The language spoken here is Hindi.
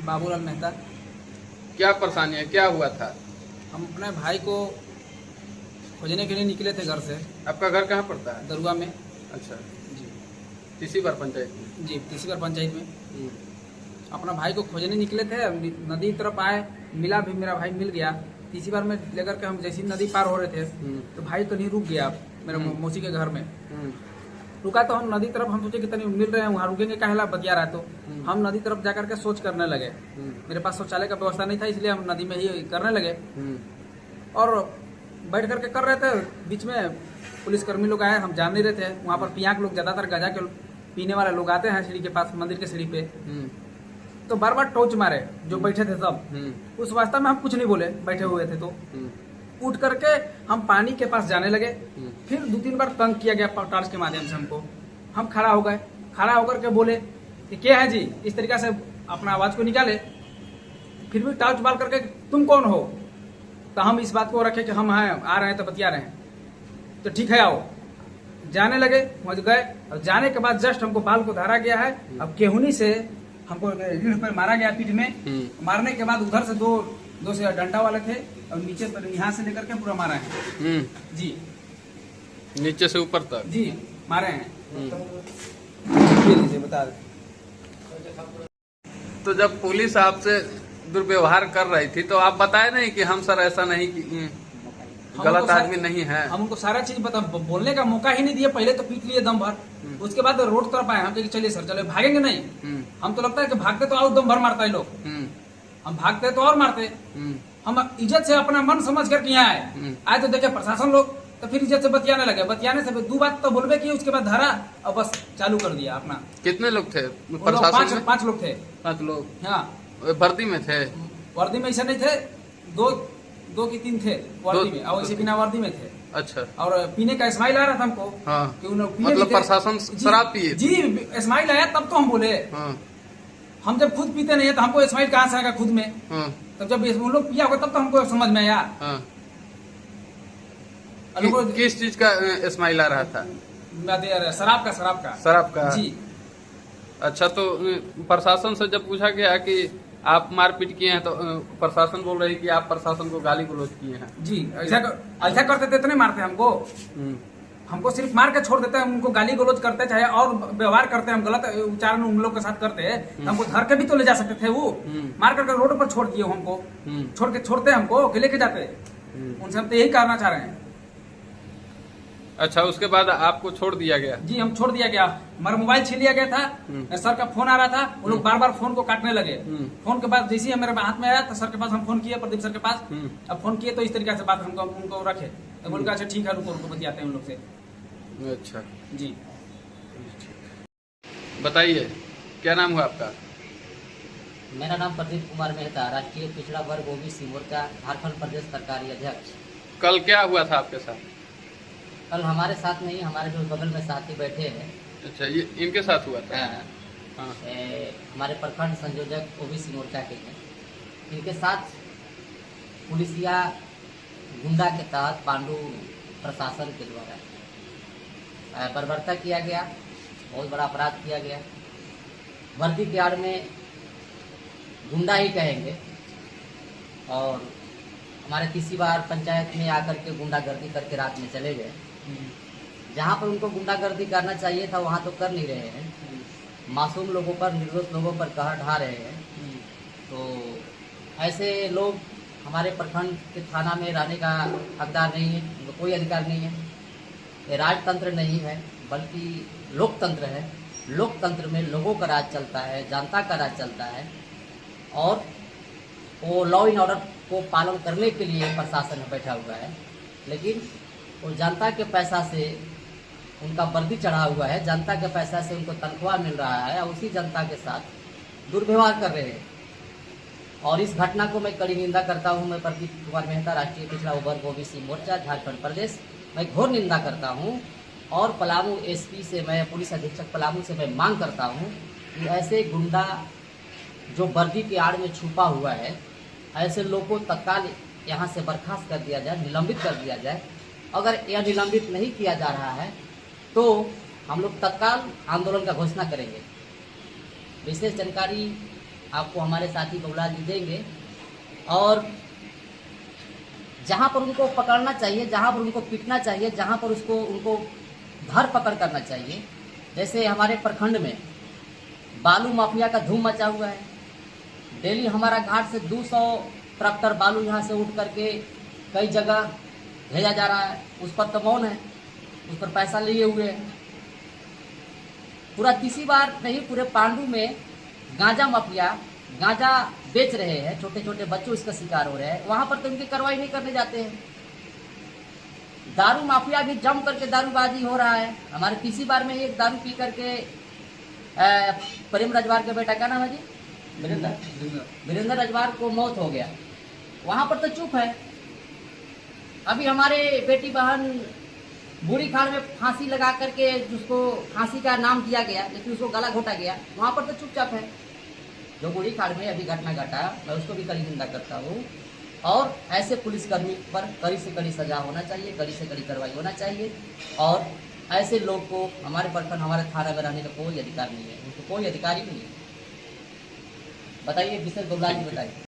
बाबूलाल मेहता। क्या परेशानी है, क्या हुआ था? हम अपने भाई को खोजने के लिए निकले थे घर से। आपका घर कहाँ पड़ता है? दरुआ में। अच्छा, जी तीसरी बार पंचायत में? जी, तीसरी बार पंचायत में। अपना भाई को खोजने निकले थे, नदी की तरफ आए, मिला भी, मेरा भाई मिल गया। तीसरी बार में लेकर के हम जैसी नदी पार हो रहे थे तो भाई तो नहीं रुक गया मेरे मौसी के घर में। रुका तो हम नदी तरफ, हम सोचे कि तनी मिल रहे हैं वहाँ रुकेंगे, काहेला बतिया रहा है, तो हम नदी तरफ जाकर के सोच करने लगे। मेरे पास शौचालय का व्यवस्था नहीं था, इसलिए हम नदी में ही करने लगे। और बैठ करके कर रहे थे, बीच में पुलिसकर्मी लोग आए, हम जान नहीं रहे थे। वहाँ पर पियाक लोग, ज्यादातर गजा के पीने वाले लोग आते हैं सीढ़ी के पास, मंदिर के सीढ़ी पे, तो बार बार टोच मारे जो बैठे थे सब। उस वास्ता में हम कुछ नहीं बोले, बैठे हुए थे। तो उठ करके हम पानी के पास जाने लगे। फिर 2-3 बार तंग किया गया टॉर्च के माध्यम से हमको। हम खड़ा हो गए, खड़ा होकर के बोले कि क्या है जी, इस तरीका से अपना आवाज को निकाले। फिर भी टॉर्च बाल करके तुम कौन हो, तो हम इस बात को रखे कि हम हैं, आ रहे हैं तो बतिया रहे हैं। तो ठीक है आओ, जाने लगे, वहां गए। और जाने के बाद जस्ट हमको बाल को धारा गया है। अब केहुनी से हमको रीढ़ पर मारा गया, पीठ में। मारने के बाद उधर से दो से डंडा वाले थे, और नीचे पर यहाँ से लेकर के पूरा मारा है जी, नीचे से ऊपर तक जी मारे हैं। ये बता दे। तो जब पुलिस आपसे दुर्व्यवहार कर रही थी तो आप बताए नहीं कि हम सर ऐसा नहीं कि गलत आदमी नहीं है? हम उनको सारा चीज बता, बोलने का मौका ही नहीं दिया। पहले तो पीट लिए दम भर, उसके बाद रोड तरफ आए। हम चलिए सर, चले, भागेंगे नहीं। हम तो लगता है कि भागते तो और दम भर मारता है लोग, हम भागते तो और मारते। हम इज्जत से अपना मन समझ करके यहाँ आए तो देखे प्रशासन लोग, तो फिर इज्जत से बतियाने लगे। बतियाने से 2 बात तो बोलबे किए, उसके बाद धरा और बस चालू कर दिया अपना। कितने लोग थे प्रशासन में? 5 लोग थे। 5 लोग? हाँ। वर्दी में थे? वर्दी में ऐसा नहीं थे, 2 की 3 थे वर्दी में, और ऐसे बिना वर्दी में थे। अच्छा। और पीने का स्माइल आ रहा था हमको। हाँ। कि उन्होंने मतलब प्रशासन शराब पिए? जी, स्माइल आया तब तो हम बोले। हाँ। हम जब खुद पीते नहीं है तो हमको स्माइल कहाँ से आएगा खुद में? हाँ। तब जब उन लोग पिया होगा तब तो हमको समझ में आया। हाँ। किस चीज का स्माइल आ रहा था? शराब का जी। अच्छा, तो प्रशासन से जब पूछा गया कि आप मारपीट किए हैं तो प्रशासन बोल रही कि आप प्रशासन को गाली गलौज किए हैं? जी, ऐसा करते थे, इतने मारते हमको। हमको सिर्फ मार के छोड़ देते हैं, उनको गाली गलौज करते, चाहे और व्यवहार करते, हम गलत उच्चारण उन लोग के साथ करते हैं, हमको धर के भी तो ले जा सकते थे। वो मार करके रोड पर छोड़ दिए हमको, छोड़ते हमको कि लेके जाते। उनसे हम तो यही कहना चाह रहे हैं। अच्छा, उसके बाद आपको छोड़ दिया गया? जी, हम छोड़ दिया गया। हमारा मोबाइल छीन लिया गया था, सर का फोन आ रहा था, वो लोग बार बार फोन को काटने लगे। फोन के बाद जैसे ही मेरे हाथ में आया तो सर के पास हम फोन किए, प्रदीप सर के पास। अब फोन किए तो इस तरीके से बात हमको उनको रखे, तो बोल अच्छा ठीक है, रुको बतियाते हैं उन लोग से। अच्छा जी, बताइए क्या नाम हुआ आपका? मेरा नाम प्रदीप कुमार मेहता, राष्ट्रीय पिछड़ा वर्ग ओबीसी मोर्चा झारखंड प्रदेश सरकारी अध्यक्ष। कल क्या हुआ था आपके साथ? कल हमारे साथ नहीं, हमारे जो बगल में साथी बैठे हैं। अच्छा, ये इनके साथ हुआ था? हाँ। हमारे प्रखंड संयोजक ओबीसी मोर्चा के हैं, इनके साथ पुलिसिया गुंडा के तहत पांडु प्रशासन के द्वारा बर्बरता किया गया, बहुत बड़ा अपराध किया गया। वर्दी के आड़ में गुंडा ही कहेंगे, और हमारे तीसरी बार पंचायत में आकर के गुंडागर्दी करके रात में चले गए। जहाँ पर उनको गुंडागर्दी करना चाहिए था वहाँ तो कर नहीं रहे हैं, मासूम लोगों पर, निर्दोष लोगों पर कहर ढा रहे हैं। तो ऐसे लोग हमारे प्रखंड के थाना में रहने का हकदार नहीं है, उनको कोई अधिकार नहीं है। ये राजतंत्र नहीं है बल्कि लोकतंत्र है। लोकतंत्र में लोगों का राज चलता है, जनता का राज चलता है, और वो लॉ एंड ऑर्डर को पालन करने के लिए प्रशासन में बैठा हुआ है। लेकिन वो जनता के पैसा से उनका वर्दी चढ़ा हुआ है, जनता के पैसा से उनको तनख्वाह मिल रहा है, और उसी जनता के साथ दुर्व्यवहार कर रहे हैं। और इस घटना को मैं कड़ी निंदा करता हूं। मैं प्रदीप कुमार मेहता, राष्ट्रीय पिछड़ा वर्ग ओबीसी मोर्चा झारखंड प्रदेश, मैं घोर निंदा करता हूं। और पलामू एसपी से, मैं पुलिस अधीक्षक पलामू से मैं मांग करता हूं कि ऐसे गुंडा जो वर्दी के आड़ में छुपा हुआ है, ऐसे लोग को तत्काल यहाँ से बर्खास्त कर दिया जाए, निलंबित कर दिया जाए। अगर यह निलंबित नहीं किया जा रहा है तो हम लोग तत्काल आंदोलन का घोषणा करेंगे। विशेष जानकारी आपको हमारे साथी बबुलाल जी देंगे। और जहाँ पर उनको पकड़ना चाहिए, जहाँ पर उनको पीटना चाहिए, जहाँ पर उनको धर पकड़ करना चाहिए, जैसे हमारे प्रखंड में बालू माफिया का धूम मचा हुआ है। डेली हमारा घाट से 200 ट्रैक्टर बालू यहाँ से उठ करके कई जगह भेजा जा रहा है। उस पर तो मौन है, उस पर पैसा लिए हुए है। पूरा तीसरी बार नहीं, पूरे पांडु में गांजा माफिया गांजा बेच रहे हैं, छोटे छोटे बच्चों इसका शिकार हो रहे हैं। वहां पर तो उनकी कार्रवाई नहीं करने जाते हैं। दारू माफिया भी जम करके दारूबाजी हो रहा है। हमारे तीसरी बार में एक दारू पी करके प्रेम रजवार के बेटा, क्या नाम है जी, वीरेंद्र रजवार को मौत हो गया। वहां पर तो चुप है। अभी हमारे बेटी बहन बूढ़ी खाल में फांसी लगा करके जिसको फांसी का नाम दिया गया, लेकिन उसको गला घोटा गया, वहां पर तो चुपचाप है। जो बूढ़ी खाल में अभी घटना घटा, मैं उसको भी कड़ी निंदा करता हूँ। और ऐसे पुलिसकर्मी पर कड़ी से कड़ी सजा होना चाहिए, कड़ी से कड़ी कार्रवाई होना चाहिए। और ऐसे लोग को हमारे प्रखंड, हमारे थाना में रहने का कोई अधिकार नहीं है, उनको कोई अधिकार ही नहीं है। बताइए विशेष बबुलाल जी, बताइए।